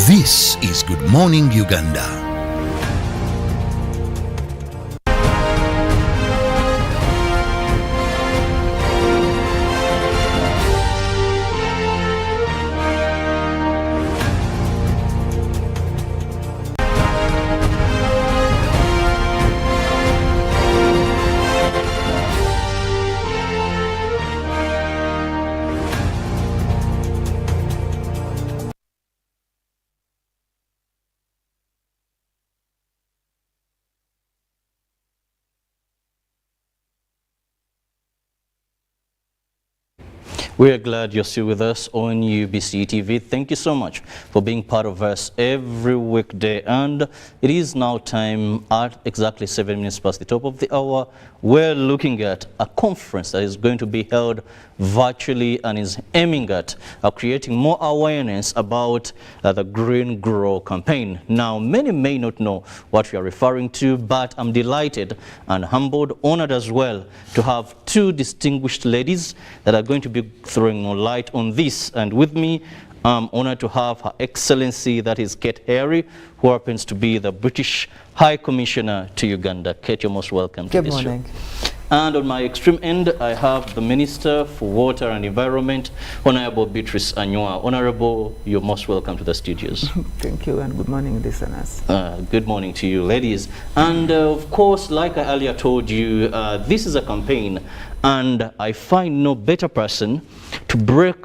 This is Good Morning Uganda. We are glad you're still with us on UBC TV. Thank you so much for being part of us every weekday. And it is now time at exactly 7 minutes past the top of the hour. We're looking at a conference that is going to be held virtually and is aiming at creating more awareness about the Green Grow campaign. Now, many may not know what we are referring to, but I'm delighted and humbled, honored as well, to have two distinguished ladies that are going to be throwing more light on this. And with me, I'm honored to have Her Excellency, that is Kate Airey, who happens to be the British High Commissioner to Uganda. Kate, you're most welcome to this show. Good morning. And on my extreme end, I have the Minister for Water and Environment, Honorable Beatrice Anywa. Honorable, you're most welcome to the studios. Thank you, and good morning, listeners. Good morning to you, ladies. And of course, like I earlier told you, this is a campaign, and I find no better person to break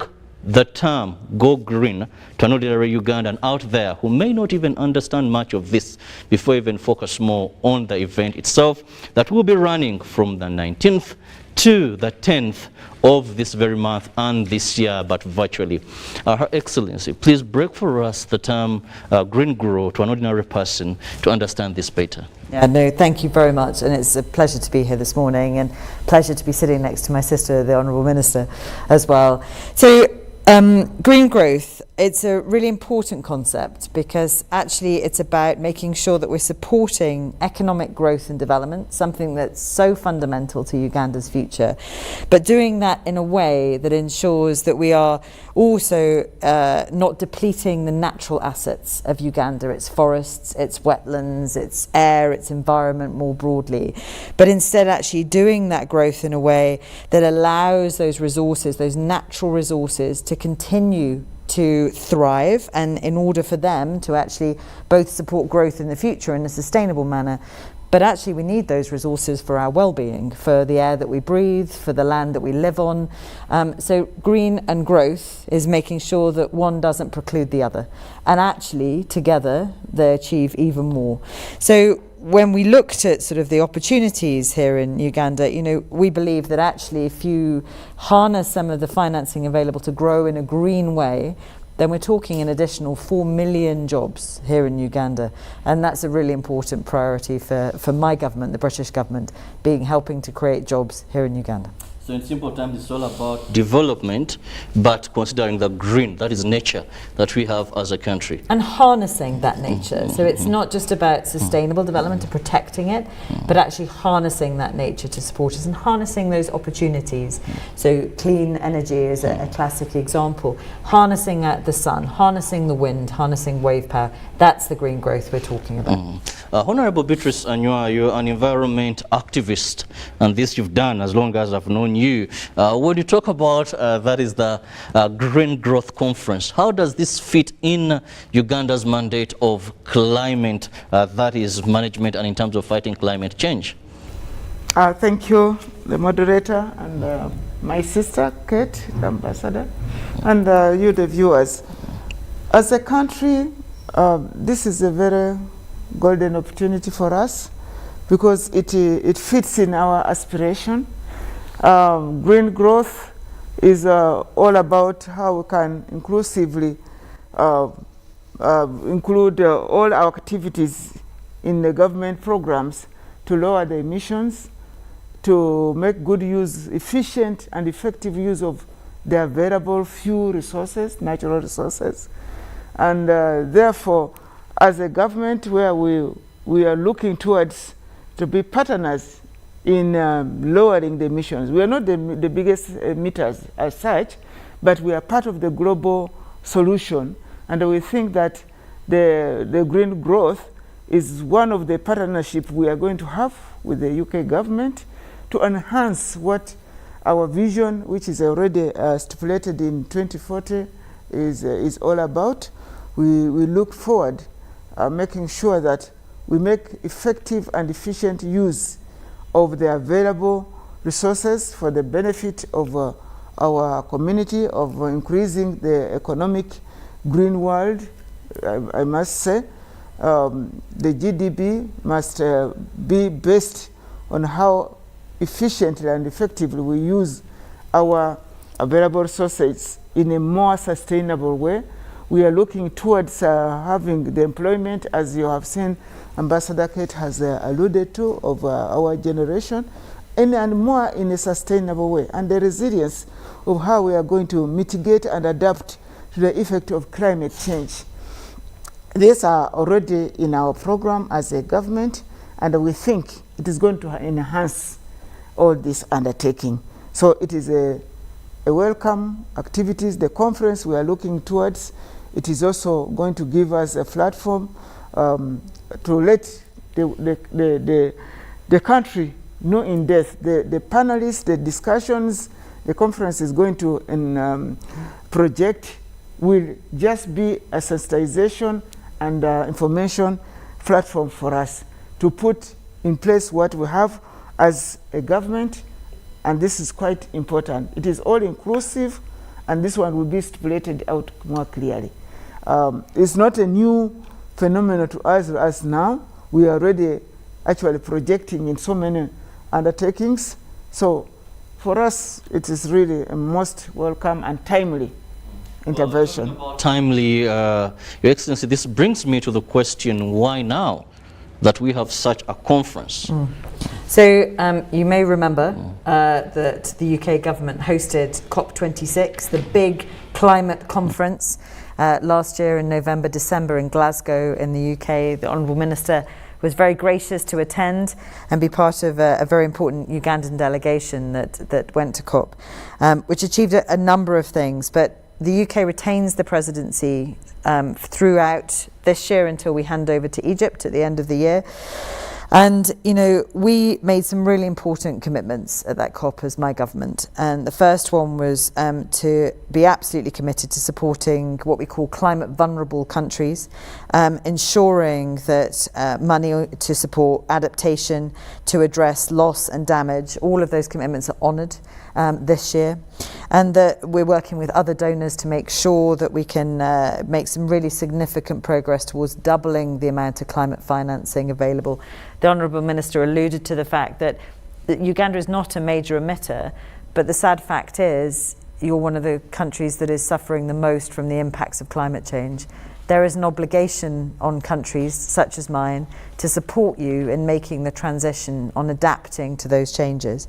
the term "Go Green" to an ordinary Ugandan out there who may not even understand much of this before even focus more on the event itself that will be running from the 19th to the 10th of this very month and this year, but virtually. Her Excellency, please break for us the term Green Grow to an ordinary person to understand this better. Yeah, no, thank you very much, and it's a pleasure to be here this morning, and pleasure to be sitting next to my sister, the Honourable Minister, as well. So, green growth, it's a really important concept because actually it's about making sure that we're supporting economic growth and development, something that's so fundamental to Uganda's future, but doing that in a way that ensures that we are also not depleting the natural assets of Uganda, its forests, its wetlands, its air, its environment more broadly, but instead actually doing that growth in a way that allows those resources, those natural resources, to continue to thrive, and in order for them to actually both support growth in the future in a sustainable manner, but actually we need those resources for our well-being, for the air that we breathe, for the land that we live on. So green and growth is making sure that one doesn't preclude the other, and actually together they achieve even more. So when we looked at sort of the opportunities here in Uganda, you know, we believe that actually if you harness some of the financing available to grow in a green way, then we're talking an additional 4 million jobs here in Uganda. And that's a really important priority for my government, the British government, helping to create jobs here in Uganda. So in simple terms, it's all about development, but considering the green, that is nature, that we have as a country. And harnessing that nature. So it's not just about sustainable development and protecting it, but actually harnessing that nature to support us and harnessing those opportunities. So clean energy is a classic example. Harnessing the sun, harnessing the wind, harnessing wave power. That's the green growth we're talking about. Honorable Beatrice Anywa, you're an environment activist, and this you've done as long as I've known you. When you talk about that is the Green Growth Conference, how does this fit in Uganda's mandate of climate, that is management, and in terms of fighting climate change? Thank you, the moderator, and my sister, Kate, the ambassador, and you, the viewers. As a country, this is a very golden opportunity for us because it fits in our aspiration. Green growth is all about how we can inclusively include all our activities in the government programs to lower the emissions, to make good use, efficient and effective use of the available fuel resources, natural resources. And therefore, as a government where we are looking towards to be partners in lowering the emissions. We are not the biggest emitters as such, but we are part of the global solution, and we think that the green growth is one of the partnership we are going to have with the UK government to enhance what our vision, which is already stipulated in 2040, is all about. We look forward making sure that we make effective and efficient use of the available resources for the benefit of our community, of increasing the economic green world. I must say the GDP must be based on how efficiently and effectively we use our available resources in a more sustainable way. We are looking towards having the employment, as you have seen Ambassador Kate has alluded to, of our generation, and more in a sustainable way, and the resilience of how we are going to mitigate and adapt to the effect of climate change. These are already in our program as a government, and we think it is going to enhance all this undertaking. So it is a welcome activities. The conference we are looking towards, it is also going to give us a platform to let the country know in depth the panelists, the discussions the conference is going to project will just be a sensitization and information platform for us to put in place what we have as a government, and this is quite important. It is all inclusive, and this one will be stipulated out more clearly. It's not a new phenomenon to us now. We are already actually projecting in so many undertakings. So for us, it is really a most welcome and timely intervention. Well, timely, Your Excellency, this brings me to the question, why now that we have such a conference? So you may remember that the UK government hosted COP26, the big climate conference, last year in November, December in Glasgow in the UK. The Honourable Minister was very gracious to attend and be part of a very important Ugandan delegation that went to COP, which achieved a number of things. But the UK retains the presidency throughout this year until we hand over to Egypt at the end of the year. And, you know, we made some really important commitments at that COP as my government. And the first one was to be absolutely committed to supporting what we call climate vulnerable countries, ensuring that money to support adaptation, to address loss and damage, all of those commitments are honoured this year. And that we're working with other donors to make sure that we can make some really significant progress towards doubling the amount of climate financing available. The Honourable Minister alluded to the fact that Uganda is not a major emitter, but the sad fact is you're one of the countries that is suffering the most from the impacts of climate change. There is an obligation on countries such as mine to support you in making the transition, on adapting to those changes.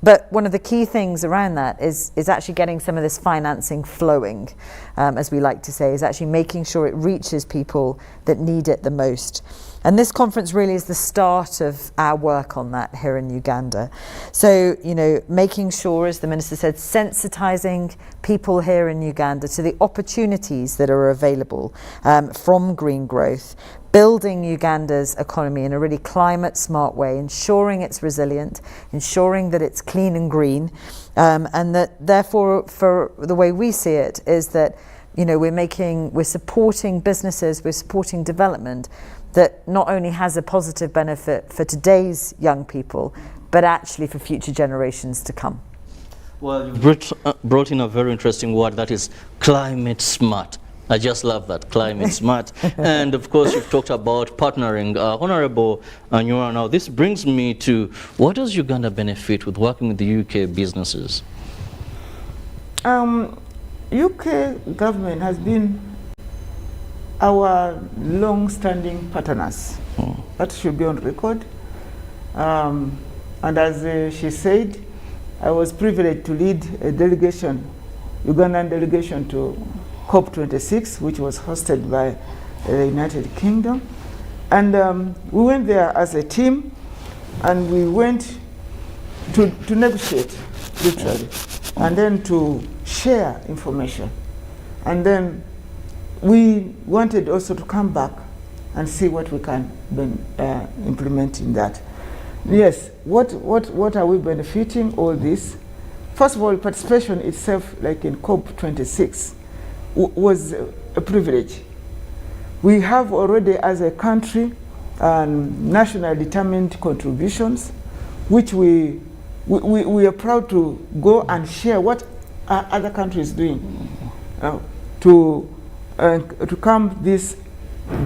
But one of the key things around that is actually getting some of this financing flowing, as we like to say, is actually making sure it reaches people that need it the most. And this conference really is the start of our work on that here in Uganda. So, you know, making sure, as the Minister said, sensitising people here in Uganda to the opportunities that are available from green growth, building Uganda's economy in a really climate smart way, ensuring it's resilient, ensuring that it's clean and green, and that therefore, for the way we see it, is that, you know, we're supporting businesses, we're supporting development that not only has a positive benefit for today's young people, but actually for future generations to come. Well, you brought in a very interesting word, that is climate smart. I just love that, climate smart. And of course, you've talked about partnering. Honourable Nyura, now this brings me to, what does Uganda benefit with working with the UK businesses? UK government has been our long-standing partners. That should be on record. And as she said, I was privileged to lead a delegation, Ugandan delegation to COP26, which was hosted by the United Kingdom. And we went there as a team, and we went to negotiate, literally, and then to share information. And then we wanted also to come back and see what we can implement in that. Yes, what are we benefiting all this? First of all, participation itself, like in COP26, was a privilege. We have already, as a country, national determined contributions, which we are proud to go and share what are other countries doing to come this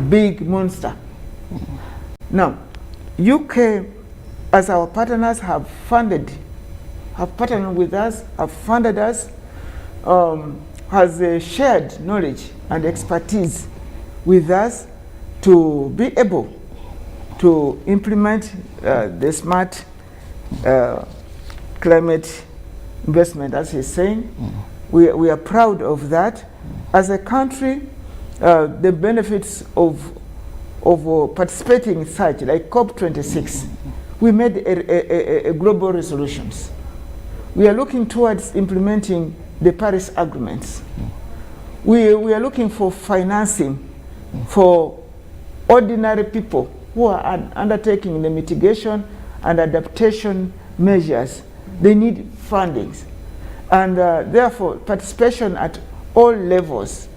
big monster. Now, UK, as our partners, have partnered with us, have funded us, has shared knowledge and expertise with us to be able to implement the smart climate investment, as he's saying. We are proud of that. As a country, the benefits of participating in such, like COP26, we made a global resolutions. We are looking towards implementing the Paris agreements. We are looking for financing for ordinary people who are undertaking the mitigation and adaptation measures. They need fundings. And therefore, participation at all levels,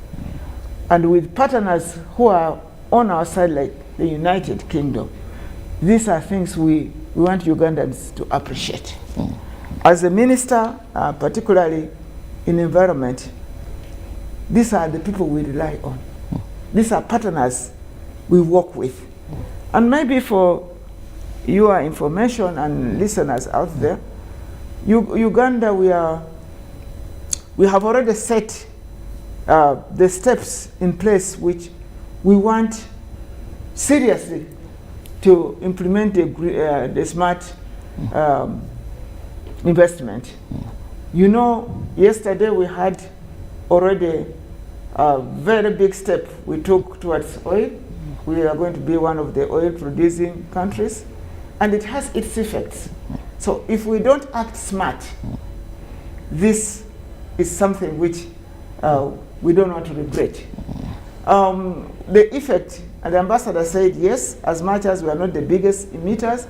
and with partners who are on our side, like the United Kingdom. These are things we want Ugandans to appreciate. As a minister, particularly in environment, these are the people we rely on. These are partners we work with. And maybe for your information and listeners out there, Uganda, we have already set the steps in place which we want seriously to implement the smart investment. You know, yesterday we had already a very big step we took towards oil. We are going to be one of the oil producing countries, and it has its effects. So if we don't act smart, this is something which we don't want to regret. The effect, and the ambassador said, yes, as much as we are not the biggest emitters,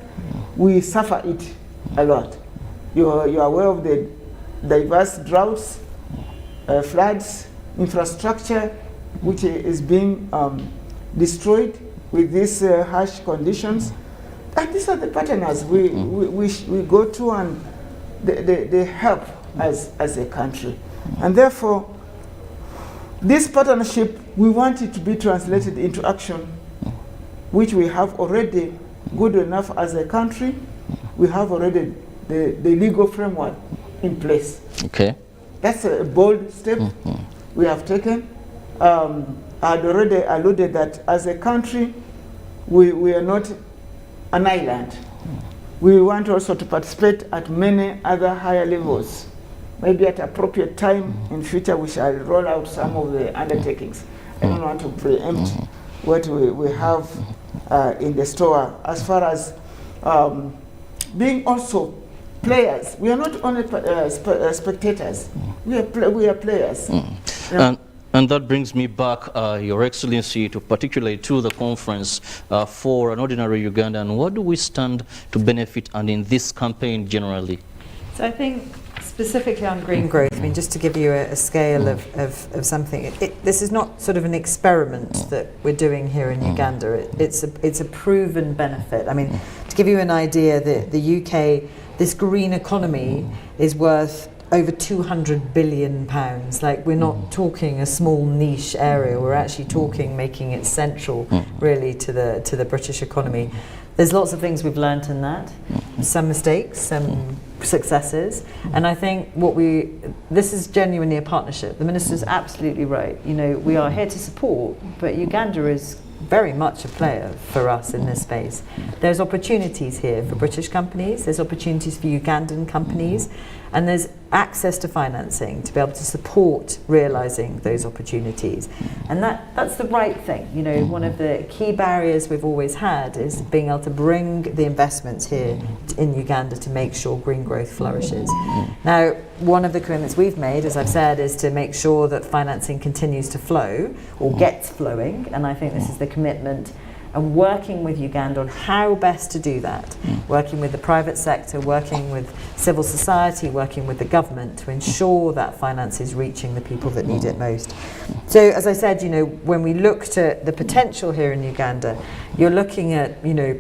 we suffer it a lot. You are aware of the diverse droughts, floods, infrastructure, which is being destroyed with these harsh conditions. And these are the partners we go to, and they help as a country. And therefore, this partnership, we want it to be translated into action, which we have already good enough as a country. We have already the legal framework in place. Okay. That's a bold step we have taken. I had already alluded that as a country, we are not an island. We want also to participate at many other higher levels. Maybe at appropriate time in future we shall roll out some of the undertakings. I don't want to preempt what we have in the store as far as being also players. We are not only spectators. We are players. And that brings me back, Your Excellency, particularly to the conference for an ordinary Ugandan. What do we stand to benefit, and in this campaign generally? So I think specifically on green growth, I mean, just to give you a scale of something, this is not sort of an experiment that we're doing here in Uganda. It's a proven benefit. I mean, to give you an idea, the UK, this green economy is worth over £200 billion. Like, we're not talking a small niche area. We're actually talking making it central, really, to the British economy. There's lots of things we've learnt in that. Some mistakes, some successes, and I think this is genuinely a partnership. The Minister's absolutely right. You know, we are here to support, but Uganda is very much a player for us in this space. There's opportunities here for British companies, there's opportunities for Ugandan companies, and there's access to financing to be able to support realising those opportunities. And that's the right thing. You know, one of the key barriers we've always had is being able to bring the investments here in Uganda to make sure green growth flourishes. Now, one of the commitments we've made, as I've said, is to make sure that financing continues to flow or gets flowing, and I think this is the commitment, and working with Uganda on how best to do that, working with the private sector, working with civil society, working with the government to ensure that finance is reaching the people that need it most. So as I said, you know, when we looked at the potential here in Uganda, you're looking at, you know,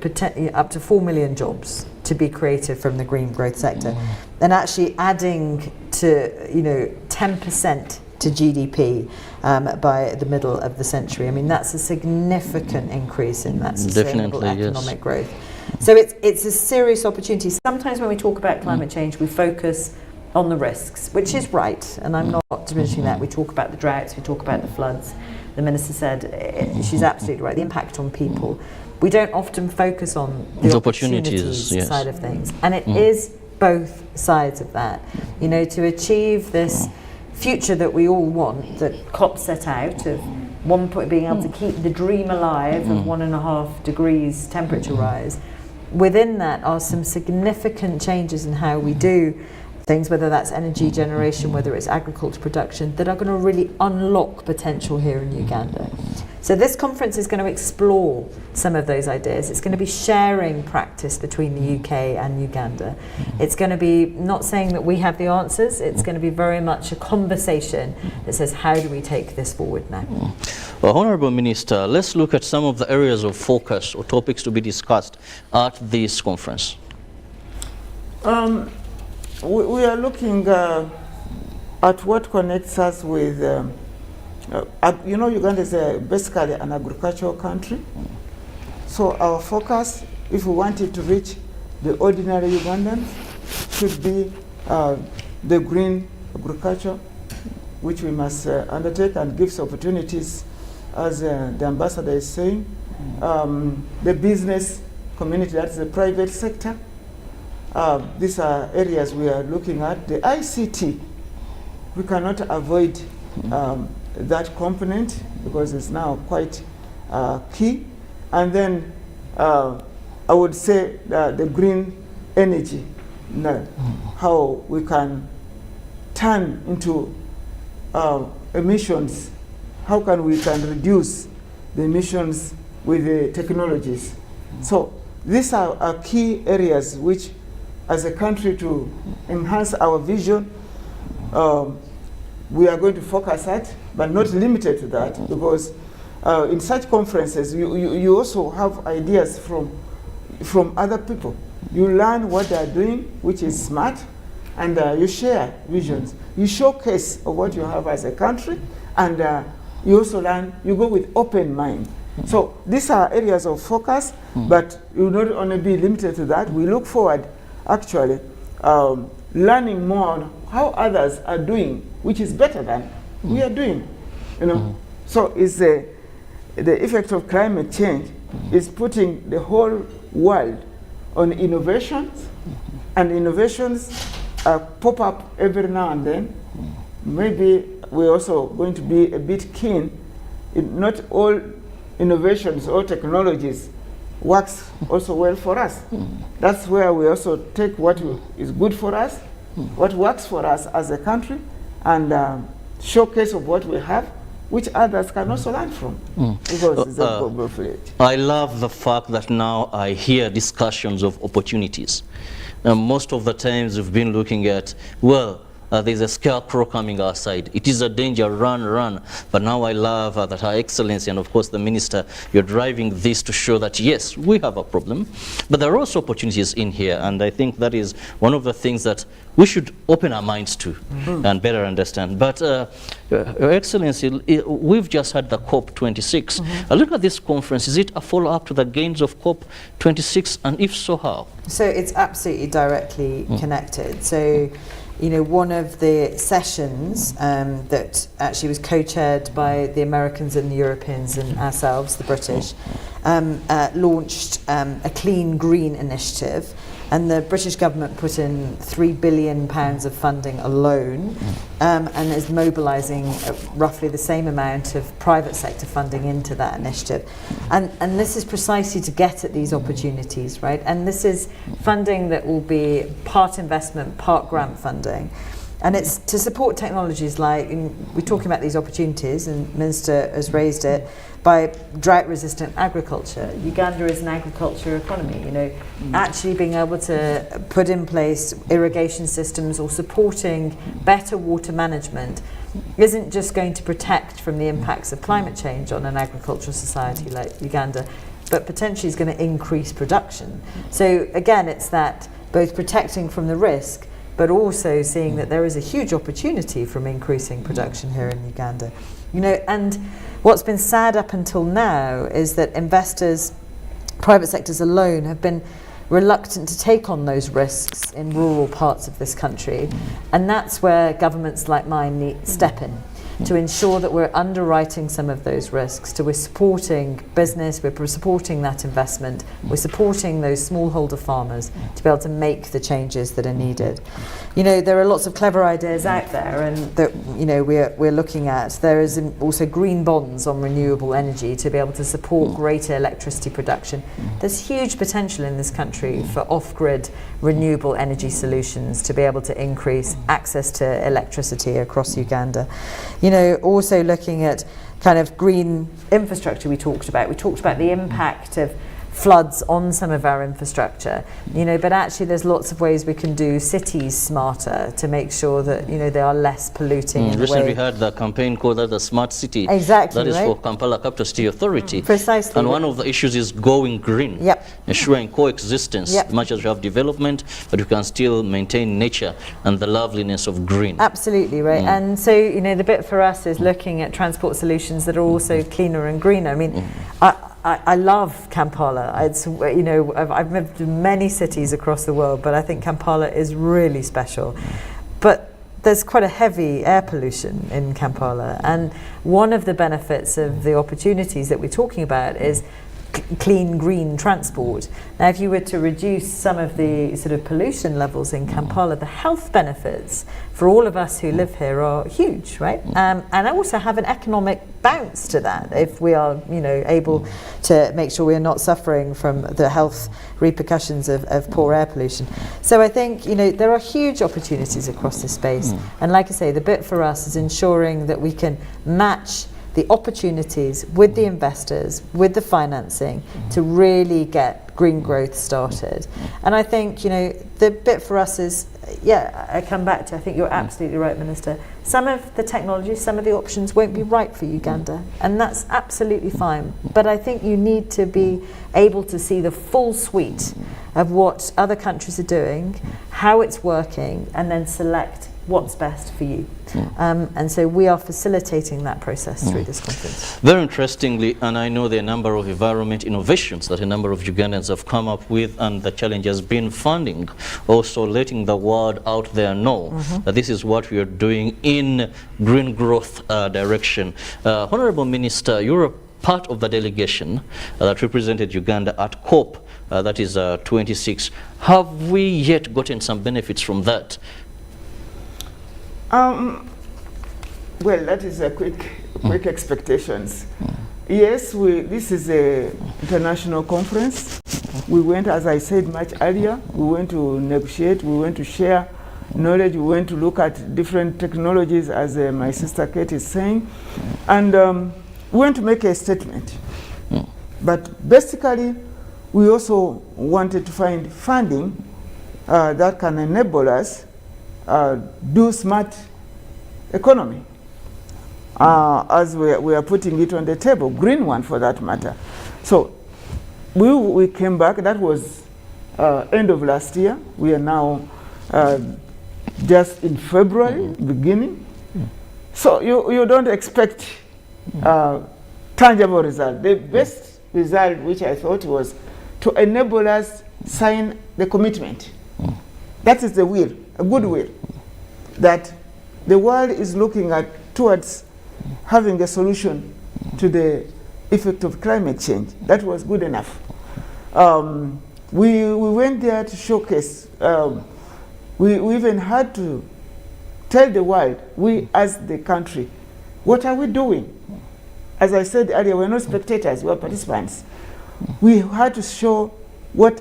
up to 4 million jobs to be created from the green growth sector, and actually adding to, you know, 10% to GDP by the middle of the century. I mean, that's a significant increase in that sustainable economic growth. So it's a serious opportunity. Sometimes when we talk about climate change, we focus on the risks, which is right, and I'm not diminishing that. We talk about the droughts, we talk about the floods. The Minister said, she's absolutely right, the impact on people. We don't often focus on the opportunities side of things. And it is both sides of that. You know, to achieve this future that we all want, that COP set out, of being able to keep the dream alive of 1.5 degrees temperature rise. Within that are some significant changes in how we do things, whether that's energy generation, whether it's agriculture production, that are going to really unlock potential here in Uganda. So this conference is going to explore some of those ideas. It's going to be sharing practice between the UK and Uganda. It's going to be not saying that we have the answers, it's going to be very much a conversation that says, how do we take this forward now? Well, Honourable Minister, let's look at some of the areas of focus or topics to be discussed at this conference. We are looking at what connects us with, you know, Uganda is basically an agricultural country. So our focus, if we wanted to reach the ordinary Ugandans, should be the green agriculture, which we must undertake and gives opportunities, as the ambassador is saying. The business community, that's the private sector. These are areas we are looking at. The ICT, we cannot avoid that component because it's now quite key. And then I would say the green energy, how we can turn into emissions, how we can reduce the emissions with the technologies. So these are key areas which, as a country, to enhance our vision, we are going to focus at, but not limited to that, because in such conferences, you also have ideas from other people. You learn what they are doing, which is smart, and you share visions. You showcase of what you have as a country, and you also learn, you go with open mind. So these are areas of focus, but you will not only be limited to that. We look forward, actually, learning more on how others are doing, which is better than we are doing. You know, so it's the effect of climate change is putting the whole world on innovations, and innovations pop up every now and then. Maybe we're also going to be a bit keen. Not all innovations or technologies works also well for us. That's where we also take what is good for us, what works for us as a country, and showcase of what we have, which others can also learn from, because it's a global village. I love the fact that now I hear discussions of opportunities. Most of the times we've been looking at, well, there's a scarecrow coming our side. It is a danger, run, run. But now I love that Her Excellency and of course the Minister, you're driving this to show that yes, we have a problem, but there are also opportunities in here, and I think that is one of the things that we should open our minds to and better understand. But Your Excellency, we've just had the COP26. Look at this conference. Is it a follow-up to the gains of COP26, and if so, how? So it's absolutely directly connected. So, you know, one of the sessions that actually was co-chaired by the Americans and the Europeans and ourselves, the British, launched a Clean Green initiative, and the British government put in £3 billion of funding alone, and is mobilising roughly the same amount of private sector funding into that initiative. And this is precisely to get at these opportunities, right? And this is funding that will be part investment, part grant funding. And it's to support technologies like, we're talking about these opportunities, and Minister has raised it, by drought-resistant agriculture. Uganda is an agriculture economy, you know, actually being able to put in place irrigation systems or supporting better water management isn't just going to protect from the impacts of climate change on an agricultural society like Uganda, but potentially is going to increase production. So again, it's that both protecting from the risk, but also seeing that there is a huge opportunity from increasing production here in Uganda. You know, and what's been sad up until now is that investors, private sectors alone, have been reluctant to take on those risks in rural parts of this country, and that's where governments like mine need step in to ensure that we're underwriting some of those risks, we're supporting business, we're supporting that investment, we're supporting those smallholder farmers to be able to make the changes that are needed. You know, there are lots of clever ideas out there, and that, you know, we're looking at. There is also green bonds on renewable energy to be able to support greater electricity production. There's huge potential in this country for off-grid renewable energy solutions to be able to increase access to electricity across Uganda. You know, also looking at kind of green infrastructure we talked about the impact of floods on some of our infrastructure, you know, but actually there's lots of ways we can do cities smarter to make sure that, you know, they are less polluting in the way. Recently we had the campaign called the Smart City. Exactly, that is right? for Kampala Capital City Authority. Precisely. And one of the issues is going green. Yep. Ensuring coexistence, Yep. much as we have development, but we can still maintain nature and the loveliness of green. Absolutely, right. And so, you know, the bit for us is looking at transport solutions that are also cleaner and greener. I mean, I love Kampala. It's, you know, I've lived in many cities across the world, but I think Kampala is really special. But there's quite a heavy air pollution in Kampala, and one of the benefits of the opportunities that we're talking about is clean green transport. Now, if you were to reduce some of the sort of pollution levels in Kampala, the health benefits for all of us who live here are huge, right? And I also have an economic bounce to that if we are, you know, able to make sure we're not suffering from the health repercussions of poor air pollution. So I think, you know, there are huge opportunities across this space. And like I say, the bit for us is ensuring that we can match the opportunities with the investors, with the financing, to really get green growth started. And I think, you know, the bit for us is, yeah, I come back to, I think you're absolutely right, Minister. Some of the technologies, some of the options won't be right for Uganda, and that's absolutely fine. But I think you need to be able to see the full suite of what other countries are doing, how it's working, and then select what's best for you. And so we are facilitating that process through this conference. Very interestingly, and I know there are a number of environment innovations that a number of Ugandans have come up with, and the challenge has been funding, also letting the world out there know that this is what we are doing in green growth direction. Honorable Minister, you're a part of the delegation that represented Uganda at COP, that is 26. Have we yet gotten some benefits from that? Well, that is a quick expectations. Yes, this is a international conference. We went, as I said much earlier, we went to negotiate, we went to share knowledge, we went to look at different technologies, as my sister Kate is saying, and we went to make a statement. But basically, we also wanted to find funding that can enable us do smart economy, as we are putting it on the table, green one for that matter. So we came back, that was end of last year. We are now just in February, beginning. So you don't expect tangible result. The best result, which I thought, was to enable us sign the commitment. That is the will, a good will, that the world is looking at towards having a solution to the effect of climate change. That was good enough. We went there to showcase. We even had to tell the world, we as the country, what are we doing? As I said earlier, we're not spectators, we're participants. We had to show what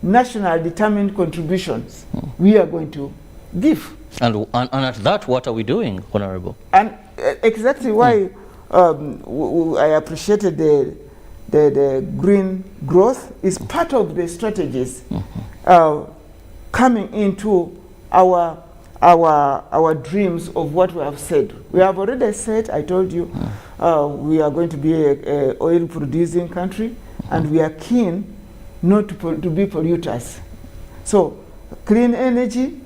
national determined contributions we are going to give And at that, what are we doing, Honorable? And exactly why I appreciated the green growth is part of the strategies coming into our dreams of what we have said. We have already said, I told you, we are going to be a oil producing country, and we are keen not to be polluters. So clean energy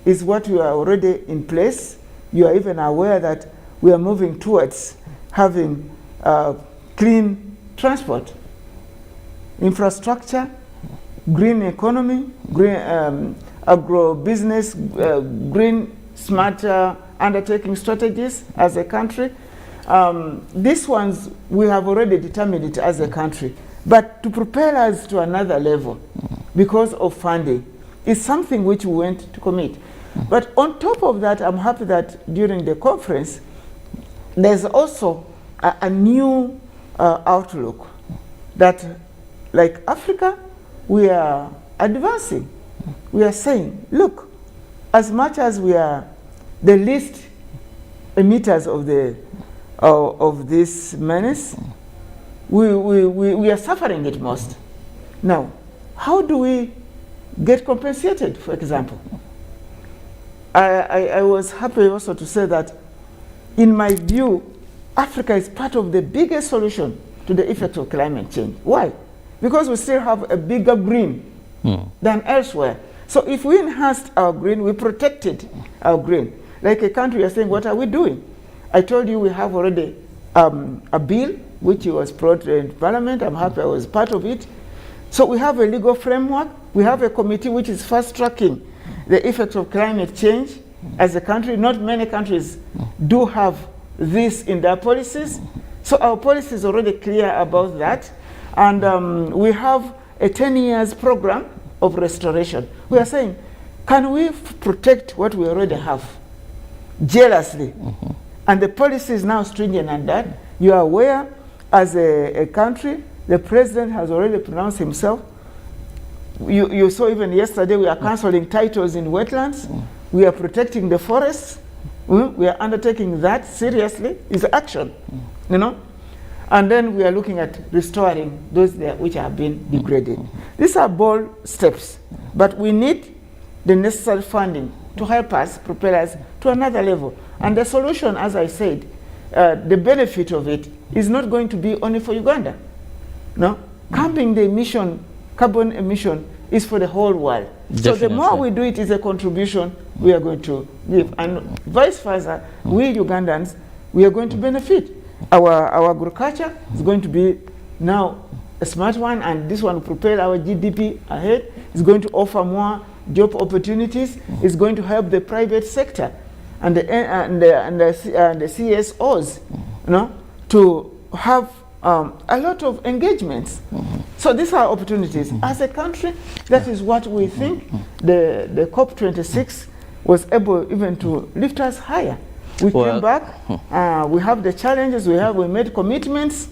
is what we are already in place. You are even aware that we are moving towards having clean transport, infrastructure, green economy, green agro-business, green smart undertaking strategies as a country. These ones, we have already determined it as a country. But to propel us to another level, because of funding, is something which we went to commit. But on top of that, I'm happy that during the conference, there's also a new outlook that, like Africa, we are advancing. We are saying, look, as much as we are the least emitters of this menace, we are suffering it most. Now, how do we get compensated, for example? I was happy also to say that, in my view, Africa is part of the biggest solution to the effect of climate change. Why? Because we still have a bigger green than elsewhere. So if we enhanced our green, we protected our green. Like a country, you're saying, what are we doing? I told you we have already a bill which was brought in Parliament. I'm happy I was part of it. So we have a legal framework. We have a committee which is fast-tracking the effects of climate change as a country. Not many countries do have this in their policies. So our policy is already clear about that. And we have a 10 years program of restoration. We are saying, can we protect what we already have jealously? And the policy is now stringent on that. You are aware, as a country, the president has already pronounced himself. You saw even yesterday we are cancelling titles in wetlands. We are protecting the forests. We are undertaking that seriously. It's action, you know. And then we are looking at restoring those there which have been degraded. These are bold steps, but we need the necessary funding to help us, propel us to another level. And the solution, as I said, the benefit of it is not going to be only for Uganda. No, capping the carbon emission is for the whole world. Definitely. So the more we do it, is a contribution we are going to give, and vice versa. We Ugandans, we are going to benefit. Our agriculture is going to be now a smart one, and this one will propel our GDP ahead. It's going to offer more job opportunities. It's going to help the private sector and the CSOs, you know, to have a lot of engagements. So these are opportunities. As a country, that is what we think the COP26 was able even to lift us higher. We came back, we have the challenges we made commitments,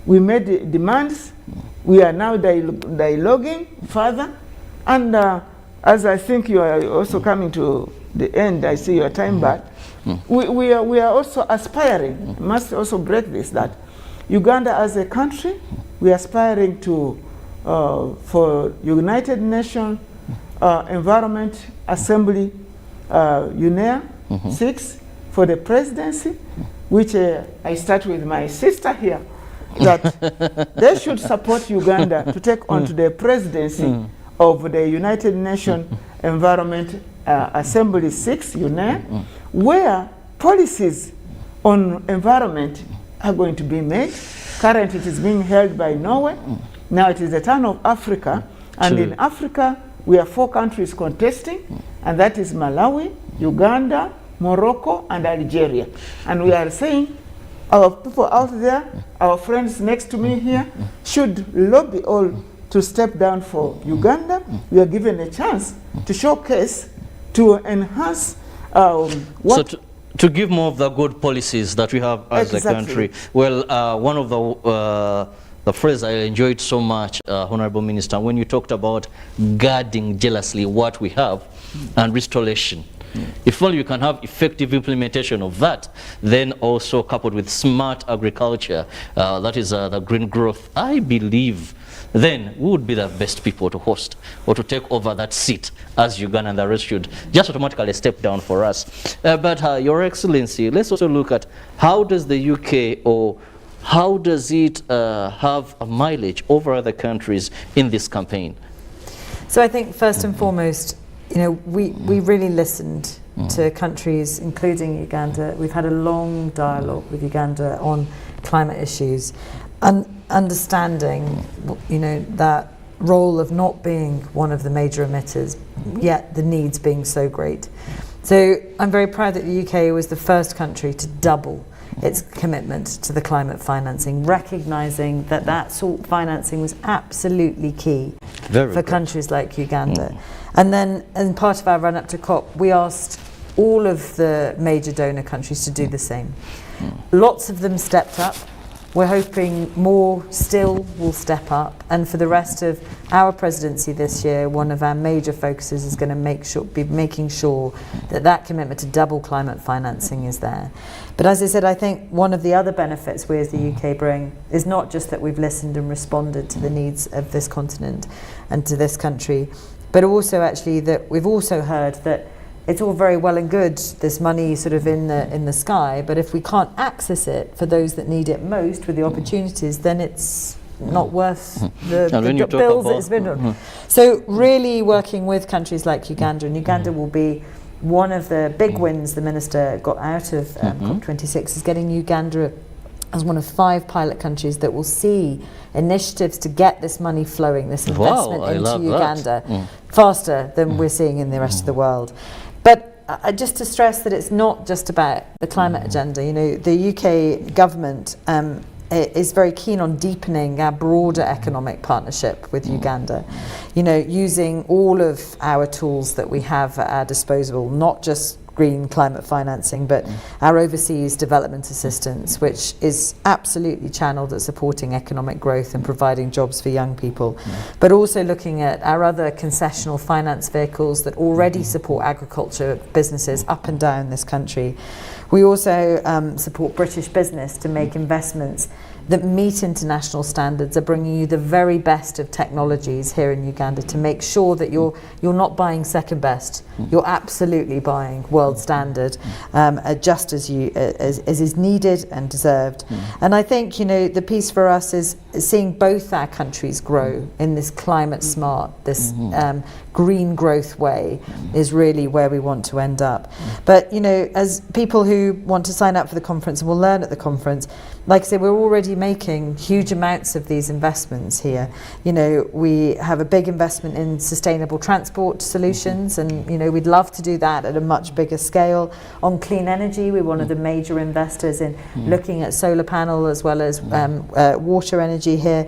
we made demands, we are now dialoguing further, and as I think you are also coming to the end, I see your time back, we are also aspiring, must also break this, that Uganda as a country, we are aspiring to, for United Nations Environment Assembly, UNEA 6, for the presidency, which I start with my sister here, that they should support Uganda to take on to the presidency of the United Nations Environment Assembly 6, UNEA, where policies on environment are going to be made. Currently it is being held by Norway. Now it is the turn of Africa, and in Africa we have 4 countries contesting, and that is Malawi, Uganda, Morocco, and Algeria. And we are saying our people out there, our friends next to me here, should lobby all to step down for Uganda. We are given a chance to showcase, to enhance what... So to give more of the good policies that we have as a country. Well, one of the phrase I enjoyed so much, Honorable Minister, when you talked about guarding jealously what we have and restoration. If only you can have effective implementation of that, then also coupled with smart agriculture, that is the green growth, I believe then we would be the best people to host or to take over that seat as Uganda, and the rest should just automatically step down for us. But Your Excellency, let's also look at how does the UK, or how does it have a mileage over other countries in this campaign? So I think first and foremost, you know, we really listened to countries, including Uganda. We've had a long dialogue with Uganda on climate issues, and understanding, you know, that role of not being one of the major emitters, yet the needs being so great. So I'm very proud that the UK was the first country to double its commitment to the climate financing, recognising that that sort of financing was absolutely key for countries like Uganda. And then, as part of our run-up to COP, we asked all of the major donor countries to do the same. Lots of them stepped up. We're hoping more still will step up, and for the rest of our presidency this year, one of our major focuses is going to be making sure that that commitment to double climate financing is there. But as I said, I think one of the other benefits we as the UK bring is not just that we've listened and responded to the needs of this continent and to this country, but also actually that we've also heard that it's all very well and good, this money sort of in the sky, but if we can't access it for those that need it most with the opportunities, then it's not worth the bills that it's been on. So really working with countries like Uganda, and Uganda will be one of the big wins the Minister got out of COP26, is getting Uganda as one of 5 pilot countries that will see initiatives to get this money flowing, this investment into Uganda faster than we're seeing in the rest of the world. But just to stress that it's not just about the climate agenda. You know, the UK government is very keen on deepening our broader economic partnership with Uganda. You know, using all of our tools that we have at our disposal, not just green climate financing, but our overseas development assistance, which is absolutely channeled at supporting economic growth and providing jobs for young people, but also looking at our other concessional finance vehicles that already support agriculture businesses up and down this country. We also support British business to make investments that meet international standards, are bringing you the very best of technologies here in Uganda to make sure that you're not buying second best, you're absolutely buying world standard, just as is needed and deserved. And I think, you know, the piece for us is seeing both our countries grow in this climate smart, this green growth way is really where we want to end up. But, you know, as people who want to sign up for the conference and will learn at the conference, like I say, we're already making huge amounts of these investments here. You know, we have a big investment in sustainable transport solutions, and, you know, we'd love to do that at a much bigger scale. On clean energy, we're one of the major investors in looking at solar panel as well as water energy here.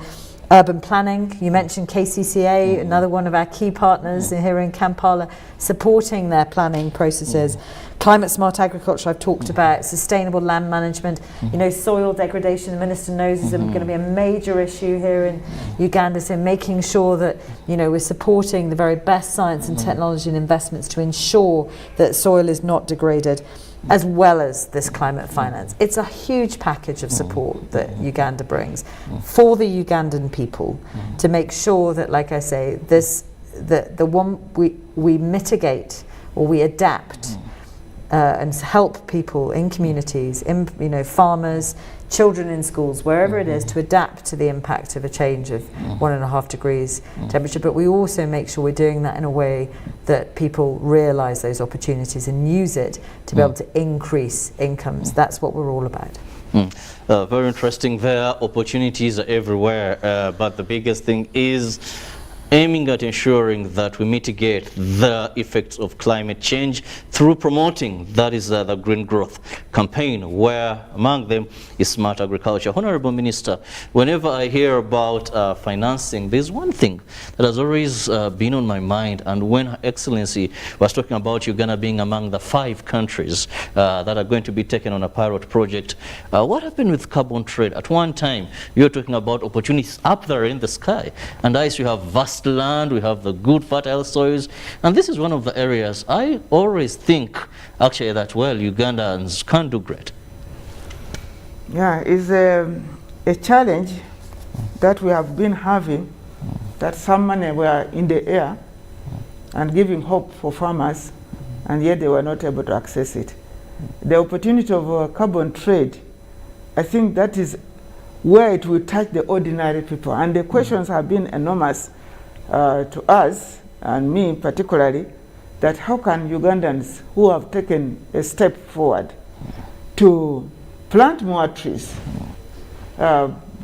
Urban planning, you mentioned KCCA, another one of our key partners here in Kampala, supporting their planning processes. Climate smart agriculture I've talked about, sustainable land management, you know, soil degradation, the Minister knows is going to be a major issue here in Uganda, so making sure that, you know, we're supporting the very best science and technology and investments to ensure that soil is not degraded, as well as this climate finance. It's a huge package of support that Uganda brings for the Ugandan people to make sure that, like I say, the one we mitigate or we adapt and help people in communities, in, you know, farmers, children in schools, wherever it is, to adapt to the impact of a change of 1.5 degrees temperature. But we also make sure we're doing that in a way that people realise those opportunities and use it to be able to increase incomes. That's what we're all about. Very interesting there. Opportunities are everywhere, but the biggest thing is aiming at ensuring that we mitigate the effects of climate change through promoting, that is the green growth campaign, where among them is smart agriculture. Honorable Minister, whenever I hear about financing, there's one thing that has always been on my mind, and when Her Excellency was talking about Uganda being among the 5 countries that are going to be taken on a pilot project, what happened with carbon trade? At one time, you were talking about opportunities up there in the sky, and I see you have vast vast land, we have the good fertile soils, and this is one of the areas I always think actually that, well, Ugandans can do great. Yeah, it's a challenge that we have been having, that some money were in the air and giving hope for farmers, and yet they were not able to access it. The opportunity of carbon trade, I think that is where it will touch the ordinary people. And the questions have been enormous to us, and me particularly, that how can Ugandans who have taken a step forward to plant more trees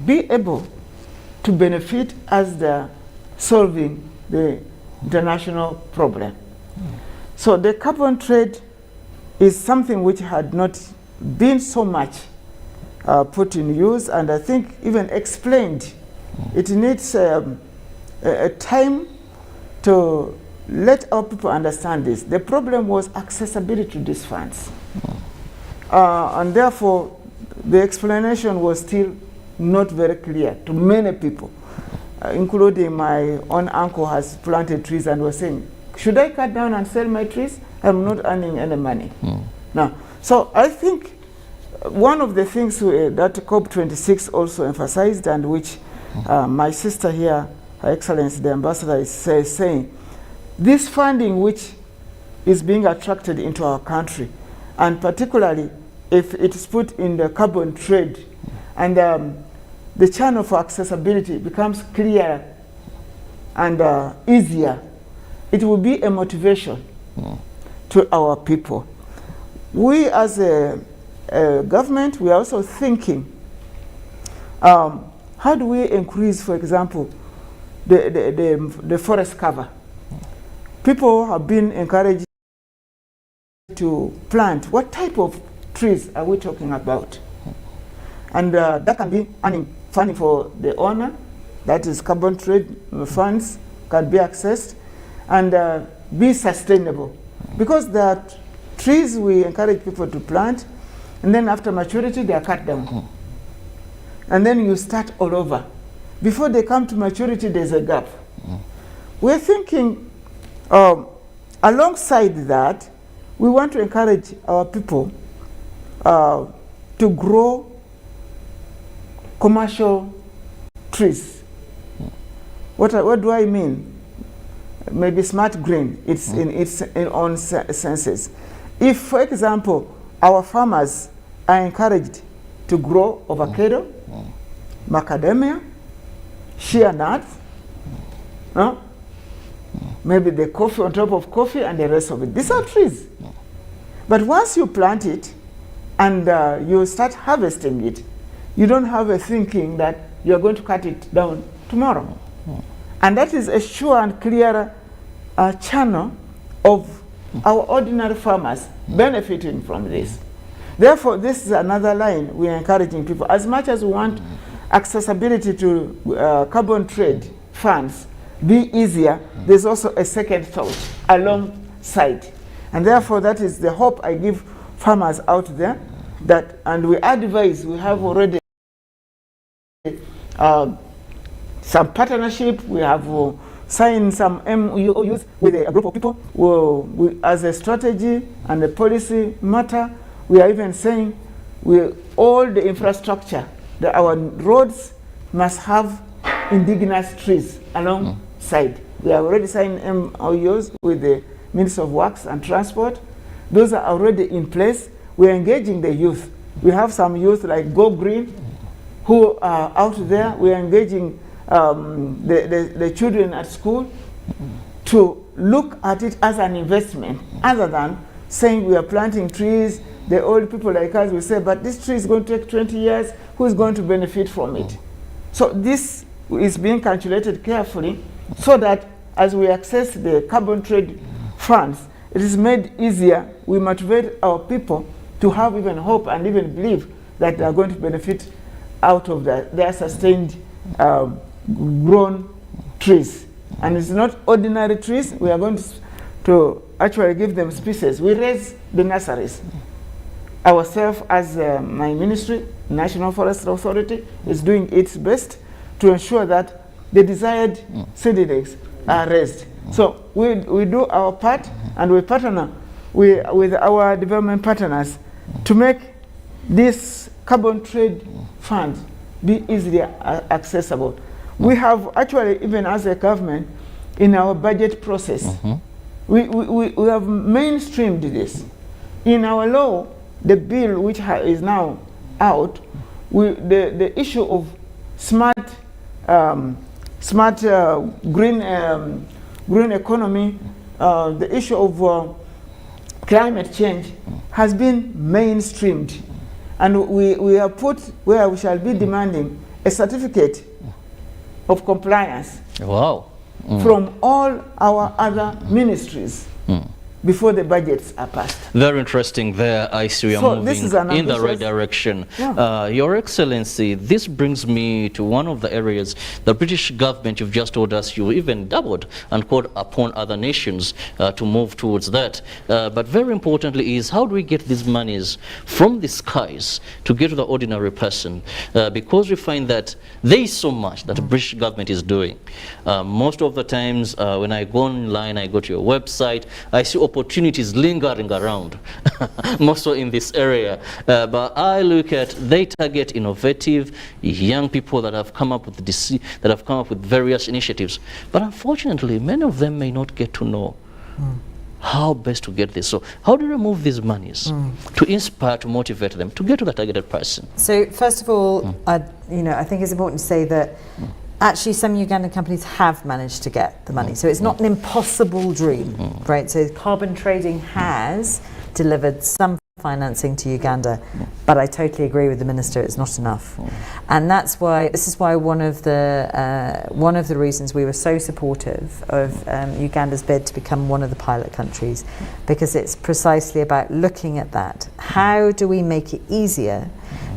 be able to benefit as they're solving the international problem. So the carbon trade is something which had not been so much put in use, and I think even explained. It needs a time to let our people understand this. The problem was accessibility to these funds. And therefore, the explanation was still not very clear to many people, including my own uncle has planted trees and was saying, should I cut down and sell my trees? I'm not earning any money. Now, so I think one of the things that COP26 also emphasized, and which my sister here, Her Excellency the Ambassador, is saying, this funding which is being attracted into our country, and particularly if it is put in the carbon trade, and the channel for accessibility becomes clearer and easier, it will be a motivation to our people. We as a government, we are also thinking, how do we increase, for example, the forest cover? People have been encouraged to plant. What type of trees are we talking about? And that can be funding for the owner, that is carbon trade funds can be accessed, and be sustainable. Because there are trees we encourage people to plant, and then after maturity they are cut down. And then you start all over. Before they come to maturity, there's a gap. We're thinking, alongside that, we want to encourage our people to grow commercial trees. What do I mean? Maybe smart green, it's in its own senses. If, for example, our farmers are encouraged to grow avocado, macadamia, shea nuts, maybe the coffee on top of coffee and the rest of it. These are trees. But once you plant it and you start harvesting it, you don't have a thinking that you're going to cut it down tomorrow. And that is a sure and clear channel of our ordinary farmers benefiting from this. Therefore, this is another line we are encouraging people. As much as we want accessibility to carbon trade funds be easier, there's also a second thought alongside. And therefore, that is the hope I give farmers out there, that, and we advise, we have already some partnership, we have signed some MOUs with a group of people. As a strategy and a policy matter, we are even saying all the infrastructure, that our roads must have indigenous trees alongside. We have already signed MOUs with the Ministry of Works and Transport. Those are already in place. We are engaging the youth. We have some youth like Go Green who are out there. We are engaging the children at school to look at it as an investment, other than saying we are planting trees. The old people like us will say, but this tree is going to take 20 years. Who is going to benefit from it? So this is being calculated carefully so that as we access the carbon trade funds, it is made easier. We motivate our people to have even hope and even believe that they are going to benefit out of their sustained grown trees. And it's not ordinary trees. We are going to actually give them species. We raise the nurseries. Ourselves, as my ministry, National Forest Authority, is doing its best to ensure that the desired citizens are raised. So we do our part, and we partner with our development partners to make this carbon trade fund be easily accessible. We have actually, even as a government, in our budget process, we have mainstreamed this. In our law, the bill which is now out, the issue of smart green economy, the issue of climate change has been mainstreamed, and we have put where we shall be demanding a certificate of compliance from all our other ministries before the budgets are passed. Very interesting there. I see you are moving in the right direction. Yeah. Your Excellency, this brings me to one of the areas the British government, you've just told us you even doubled and called upon other nations to move towards that. But very importantly is, how do we get these monies from the skies to get to the ordinary person? Because we find that there is so much that the British government is doing. Most of the times when I go online, I go to your website, I see opportunities lingering around, more so in this area. But I look at, they target innovative young people that have come up with various initiatives. But unfortunately, many of them may not get to know how best to get this. So how do you remove these monies to inspire, to motivate them to get to the targeted person? So first of all, I think it's important to say that actually some Ugandan companies have managed to get the money. So it's not an impossible dream, right? So carbon trading has delivered some financing to Uganda, but I totally agree with the Minister, it's not enough. And this is why one of the reasons we were so supportive of Uganda's bid to become one of the pilot countries, because it's precisely about looking at that. How do we make it easier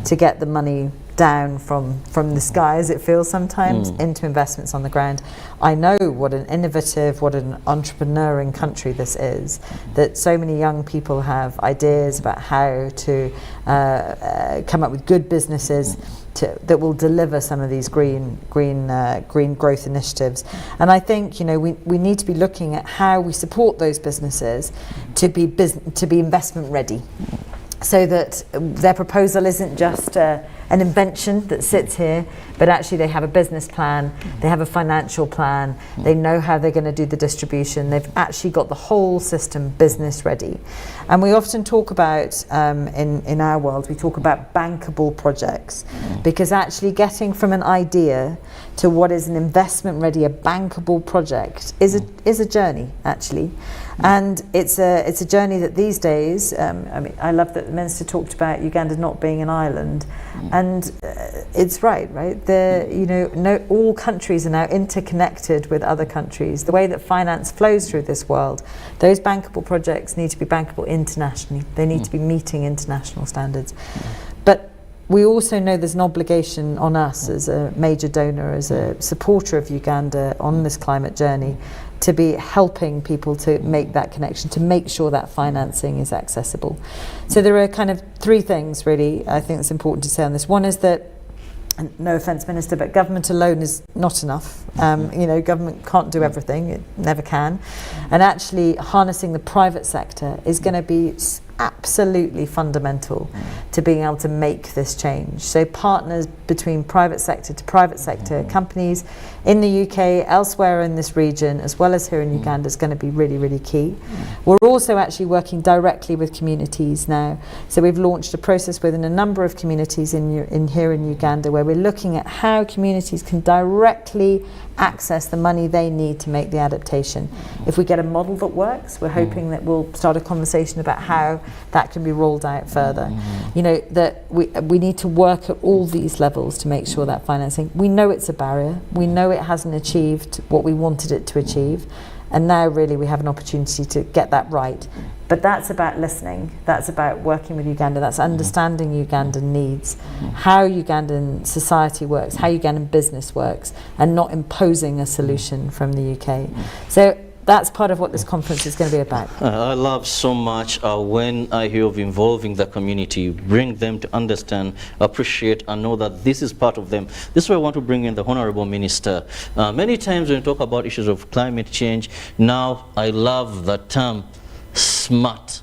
to get the money down from the sky, as it feels sometimes, into investments on the ground? I know what an innovative, what an entrepreneuring country this is, that so many young people have ideas about how to come up with good businesses that will deliver some of these green growth initiatives. And I think we need to be looking at how we support those businesses to be investment ready, so that their proposal isn't just an invention that sits here, but actually they have a business plan, they have a financial plan, they know how they're going to do the distribution, they've actually got the whole system business ready. And we often talk about, in our world, we talk about bankable projects, because actually getting from an idea to what is an investment ready, a bankable project is a journey, actually. And it's a journey that these days, I love that the Minister talked about Uganda not being an island, and it's right? All countries are now interconnected with other countries. The way that finance flows through this world, those bankable projects need to be bankable internationally. They need to be meeting international standards. But we also know there's an obligation on us as a major donor, as a supporter of Uganda on this climate journey, to be helping people to make that connection, to make sure that financing is accessible. So there are kind of three things really I think it's important to say on this. One is that, and no offence, Minister, but government alone is not enough. Government can't do everything, it never can. And actually harnessing the private sector is going to be absolutely fundamental to being able to make this change. So partners between private sector to private sector, companies in the UK, elsewhere in this region, as well as here in Uganda, is going to be really, really key. We're also actually working directly with communities now. So we've launched a process within a number of communities here in Uganda, where we're looking at how communities can directly access the money they need to make the adaptation. If we get a model that works, we're hoping that we'll start a conversation about how that can be rolled out further. That we need to work at all these levels to make sure that financing, we know it's a barrier, we know it hasn't achieved what we wanted it to achieve, and now really we have an opportunity to get that right. But that's about listening, that's about working with Uganda, that's understanding Ugandan needs, how Ugandan society works, how Ugandan business works, and not imposing a solution from the UK. So that's part of what this conference is going to be about. I love so much when I hear of involving the community, bring them to understand, appreciate, and know that this is part of them. This is why I want to bring in the Honorable Minister. Many times when we talk about issues of climate change, now I love the term smart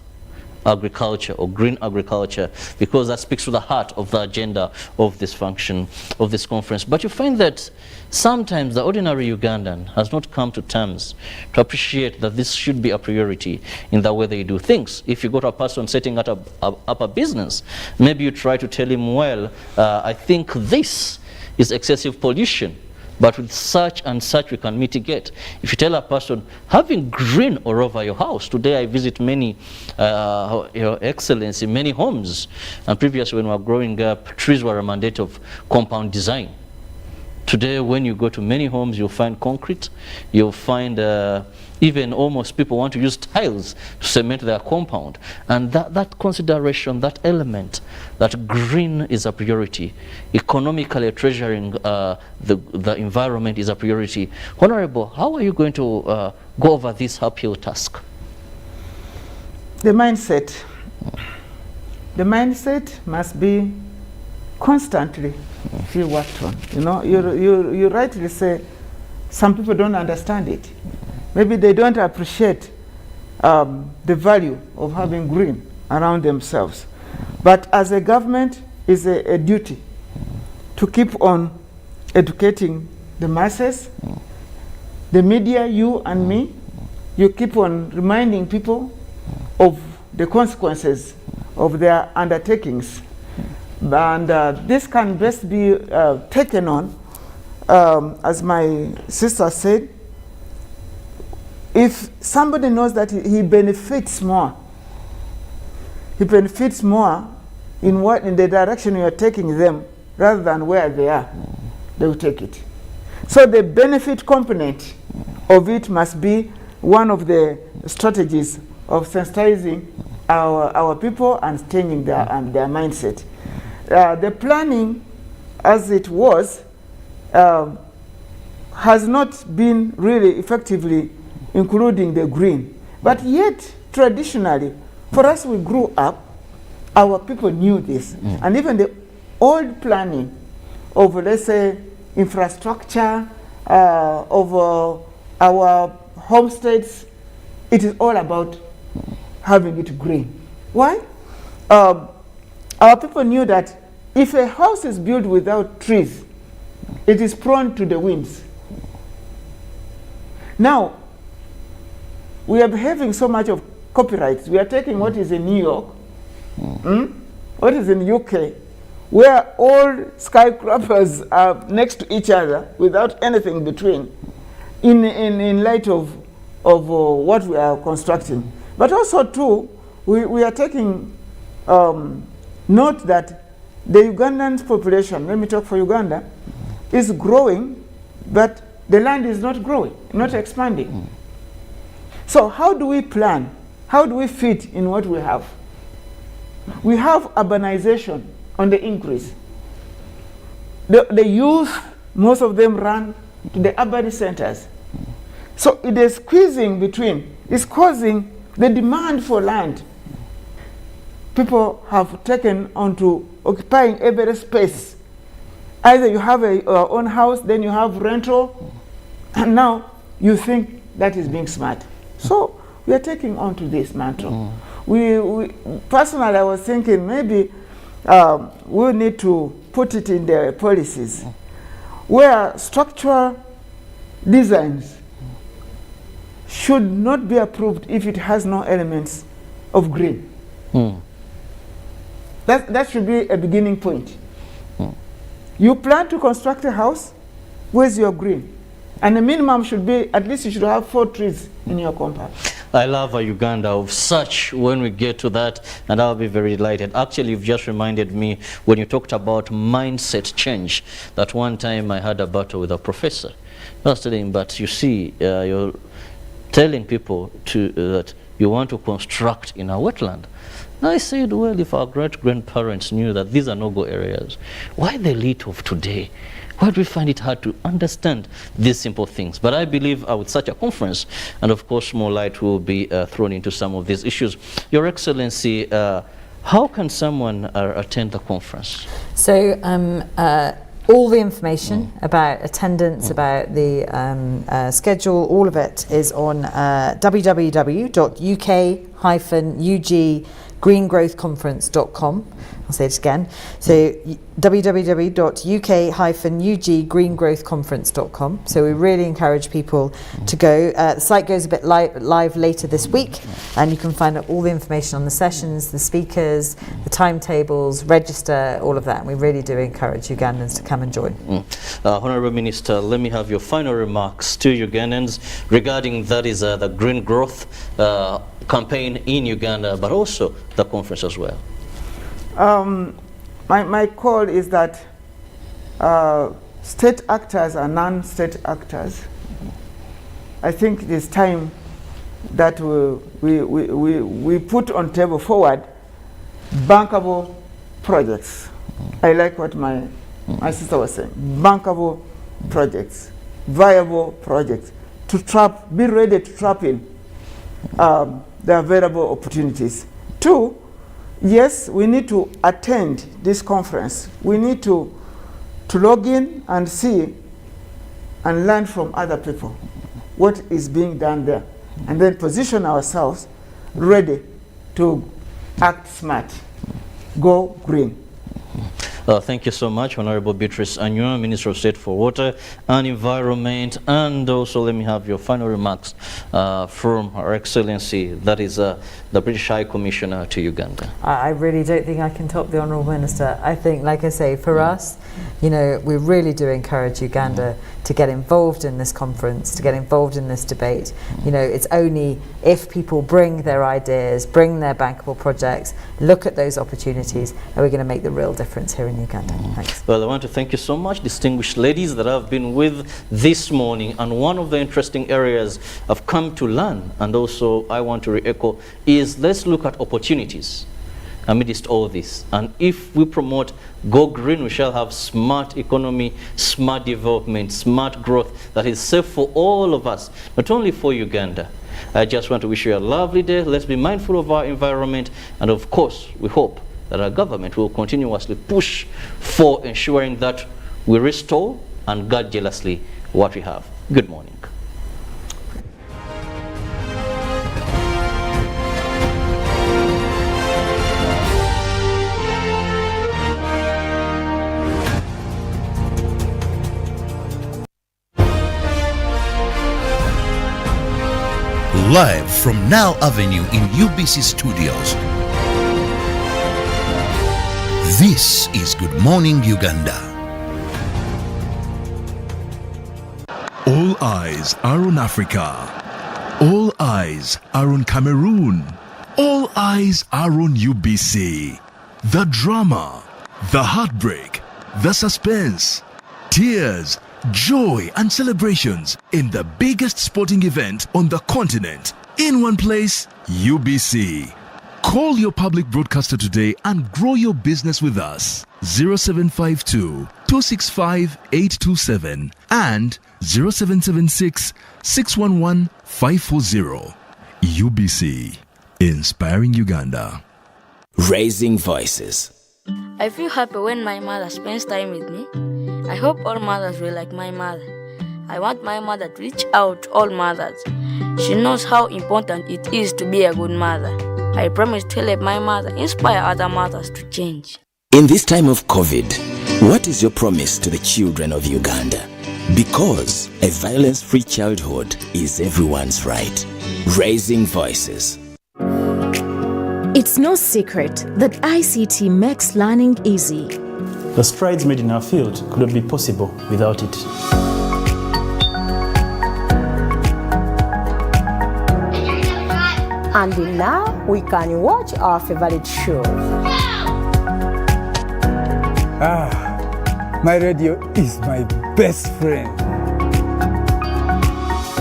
agriculture or green agriculture, because that speaks to the heart of the agenda of this function, of this conference. But you find that sometimes the ordinary Ugandan has not come to terms to appreciate that this should be a priority in the way they do things. If you got a person setting up a business, maybe you try to tell him, well, I think this is excessive pollution, but with such and such we can mitigate. If you tell a person, having green all over your house, today I visit many, Your Excellency, many homes, and previously when we were growing up, trees were a mandate of compound design. Today when you go to many homes, you'll find concrete, you'll find even almost people want to use tiles to cement their compound. And that consideration, that element, that green is a priority. Economically treasuring the environment is a priority. Honorable, how are you going to go over this uphill task? The mindset. The mindset must be constantly be worked on. You know, you rightly say some people don't understand it. Maybe they don't appreciate the value of having green around themselves. But as a government, it's a duty to keep on educating the masses, the media, you and me. You keep on reminding people of the consequences of their undertakings. And this can best be taken on, as my sister said, if somebody knows that he benefits more in the direction you are taking them rather than where they are, they will take it. So the benefit component of it must be one of the strategies of sensitizing our people and changing their mindset. The planning, as it was, has not been really effectively including the green. But yet, traditionally, for us, we grew up, our people knew this. And even the old planning of, let's say, infrastructure, of our homesteads, it is all about having it green. Why? Our people knew that if a house is built without trees, it is prone to the winds. Now, we are having so much of copyrights. We are taking what is in New York, what is in UK, where all skyscrapers are next to each other without anything between, in light of what we are constructing. But also, too, we are taking note that the Ugandan population, let me talk for Uganda, is growing, but the land is not growing, not expanding. So how do we plan? How do we fit in what we have? We have urbanization on the increase. The youth, most of them run to the urban centers. So it is squeezing between, it's causing the demand for land. People have taken on to occupying every space. Either you have your own house, then you have rental, and now you think that is being smart. So we are taking on to this mantle. We personally, I was thinking maybe we need to put it in the policies where structural designs should not be approved if it has no elements of green. That should be a beginning point. You plan to construct a house, where's your green? And the minimum should be, at least you should have 4 trees in your compound. I love a Uganda of such when we get to that, and I'll be very delighted. Actually, you've just reminded me when you talked about mindset change, that one time I had a battle with a professor. I was telling him, but you see, you're telling people that you want to construct in a wetland. I said, well, if our great-grandparents knew that these are no-go areas, why the elite of today Why do we find it hard to understand these simple things? But I believe with such a conference, and of course more light will be thrown into some of these issues. Your Excellency, how can someone attend the conference? So all the information about attendance, about the schedule, all of it is on www.uk-uggreengrowthconference.com. I'll say it again. So www.uk-uggreengrowthconference.com. So we really encourage people to go. The site goes a bit live later this week, and you can find out all the information on the sessions, the speakers, the timetables, register, all of that. And we really do encourage Ugandans to come and join. Honourable Minister, let me have your final remarks to Ugandans regarding that is the green growth campaign in Uganda, but also the conference as well. My call is that state actors and non-state actors, I think it is time that we put on table forward bankable projects. I like what my sister was saying. Bankable projects, viable projects, to be ready to trap in the available opportunities. Two, yes, we need to attend this conference. We need to log in and see and learn from other people what is being done there, and then position ourselves ready to act smart, go green. Thank you so much, Honorable Beatrice Anyua, Minister of State for Water and Environment. And also let me have your final remarks from Her Excellency, that is the British High Commissioner to Uganda. I really don't think I can top the Honourable Minister. I think, like I say, for us, you know, we really do encourage Uganda to get involved in this conference, to get involved in this debate. You know, it's only if people bring their ideas, bring their bankable projects, look at those opportunities, are we going to make the real difference here in Uganda. Thanks. Well, I want to thank you so much, distinguished ladies that I've been with this morning. And one of the interesting areas I've come to learn, and also I want to re-echo, is let's look at opportunities amidst all this. And if we promote Go Green, we shall have smart economy, smart development, smart growth that is safe for all of us, not only for Uganda. I just want to wish you a lovely day. Let's be mindful of our environment. And of course, we hope that our government will continuously push for ensuring that we restore and guard jealously what we have. Good morning. Live from Now Avenue in UBC Studios. This is Good Morning Uganda. All eyes are on Africa. All eyes are on Cameroon. All eyes are on UBC. The drama, the heartbreak, the suspense, tears, joy and celebrations in the biggest sporting event on the continent. In one place, UBC. Call your public broadcaster today and grow your business with us. 0752 265 827 and 0776 611 540. UBC, inspiring Uganda. Raising voices. I feel happy when my mother spends time with me. I hope all mothers will like my mother. I want my mother to reach out to all mothers. She knows how important it is to be a good mother. I promise to help my mother inspire other mothers to change. In this time of COVID, what is your promise to the children of Uganda? Because a violence-free childhood is everyone's right. Raising voices. It's no secret that ICT makes learning easy. The strides made in our field could not be possible without it. And now we can watch our favorite shows. My radio is my best friend.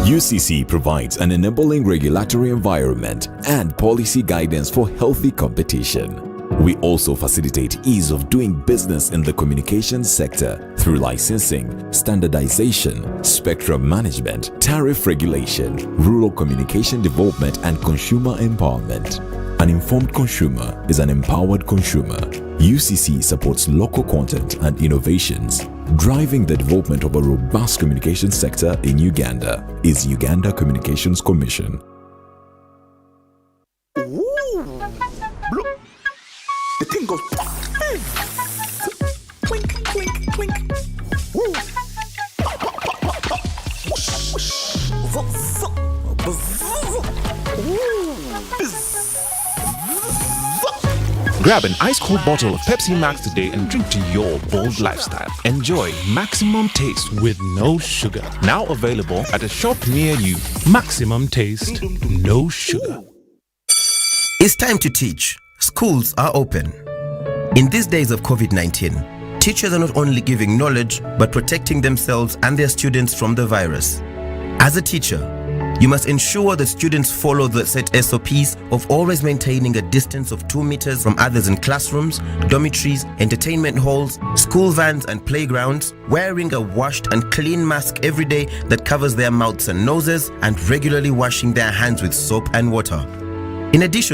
UCC provides an enabling regulatory environment and policy guidance for healthy competition. We also facilitate ease of doing business in the communications sector through licensing, standardization, spectrum management, tariff regulation, rural communication development, and consumer empowerment. An informed consumer is an empowered consumer. UCC supports local content and innovations. Driving the development of a robust communication sector in Uganda is Uganda Communications Commission. The thing goes clink, clink, clink. Woo. Grab an ice-cold bottle of Pepsi Max today and drink to your bold lifestyle. Enjoy maximum taste with no sugar. Now available at a shop near you. Maximum taste, no sugar. It's time to teach. Schools are open. In these days of COVID-19, teachers are not only giving knowledge, but protecting themselves and their students from the virus. As a teacher, you must ensure that students follow the set SOPs of always maintaining a distance of 2 meters from others in classrooms, dormitories, entertainment halls, school vans and playgrounds, wearing a washed and clean mask every day that covers their mouths and noses, and regularly washing their hands with soap and water. In addition,